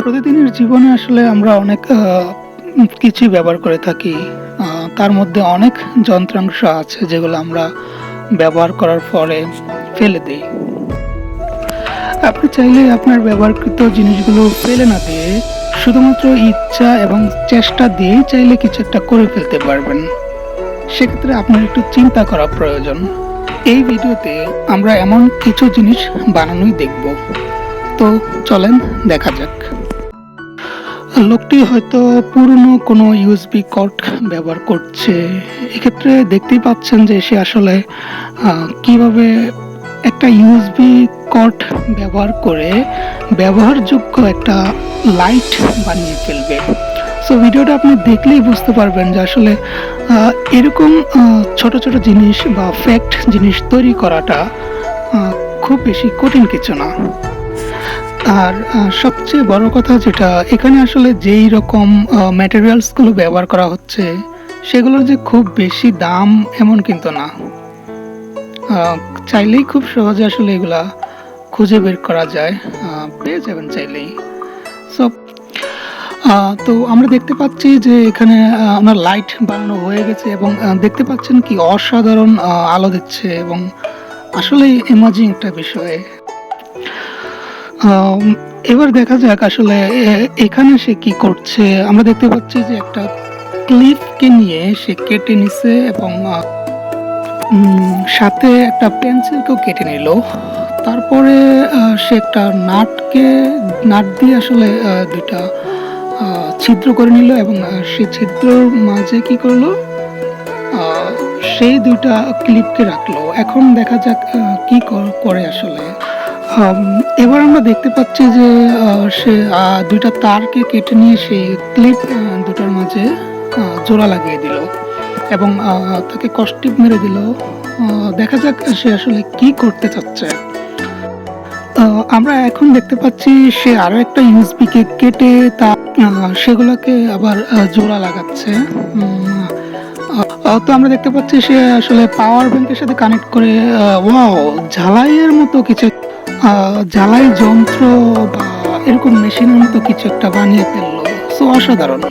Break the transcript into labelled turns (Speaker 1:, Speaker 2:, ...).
Speaker 1: প্রতিদিনের জীবনে আসলে আমরা অনেক কিছুই ব্যবহার করে থাকি। তার মধ্যে অনেক যন্ত্রাংশ আছে যেগুলো আমরা ব্যবহার করার পরে ফেলে দিই। আপনি চাইলে আপনার ব্যবহারকৃত জিনিসগুলো ফেলে না দিয়ে শুধুমাত্র ইচ্ছা এবং চেষ্টা দিয়েই চাইলে কিছু একটা করে ফেলতে পারবেন। সেক্ষেত্রে আপনার একটু চিন্তা করা প্রয়োজন। এই ভিডিওতে আমরা এমন কিছু জিনিস বানানোই দেখব। তো চলেন দেখা যাক। লোকটি হয়তো পুরনো কোনো ইউএসবি কর্ড ব্যবহার করছে। এক্ষেত্রে দেখতেই পাচ্ছেন যে সে আসলে কিভাবে একটা ইউএসবি কর্ড ব্যবহার করে ব্যবহারযোগ্য একটা লাইট বানিয়ে ফেলবে। সো ভিডিওটা আপনি দেখলেই বুঝতে পারবেন যে আসলে এরকম ছোট ছোট জিনিস বা ফ্যাক্ট জিনিস তৈরি করাটা খুব বেশি কঠিন কিছু না। আর সবচেয়ে বড় কথা যেটা এখানে আসলে যেই রকম ম্যাটেরিয়ালসগুলো ব্যবহার করা হচ্ছে সেগুলোর যে খুব বেশি দাম এমন কিন্তু না। চাইলেই খুব সহজে আসলে এগুলা খুঁজে বের করা যায়, পেয়ে যাবেন চাইলেই। সো তো আমরা দেখতে পাচ্ছি যে এখানে আমার লাইট বানানো হয়ে গেছে এবং দেখতে পাচ্ছেন কি অসাধারণ আলো দিচ্ছে এবং আসলেই ইমাজিং একটা বিষয়। এবার দেখা যাক আসলে এখানে সে কি করছে। আমরা দেখতে পাচ্ছি যে একটা ক্লিপকে নিয়ে সে কেটে নিছে এবং সাথে একটা পেন্সিলকেও কেটে নিল। তারপরে সে একটা নাট দিয়ে আসলে দুইটা ছিদ্র করে নিল এবং সেই ছিদ্রর মাঝে কি করলো, সেই দুইটা ক্লিপকে রাখলো। এখন দেখা যাক কি করে আসলে। এবার আমরা দেখতে পাচ্ছি যে সে দুইটা তারকে কেটে নিয়ে সেই ক্লিপ দুটার মাঝে জোড়া লাগিয়ে দিল এবং তাকে কষ্টিপ মেরে দিল। দেখা যাক সে আসলে কি করতে চাচ্ছে। আমরা এখন দেখতে পাচ্ছি সে আরো একটা ইউএসবি কে কেটে তা সেগুলোকে আবার জোড়া লাগাচ্ছে। তো আমরা দেখতে পাচ্ছি সে আসলে পাওয়ার ব্যাংকের সাথে কানেক্ট করে ওয়াও ঝালাইয়ের মতো কিছু, ঝালাই যন্ত্র বা এরকম মেশিনের মতো কিছু একটা বানিয়ে ফেললো। সো অসাধারণ।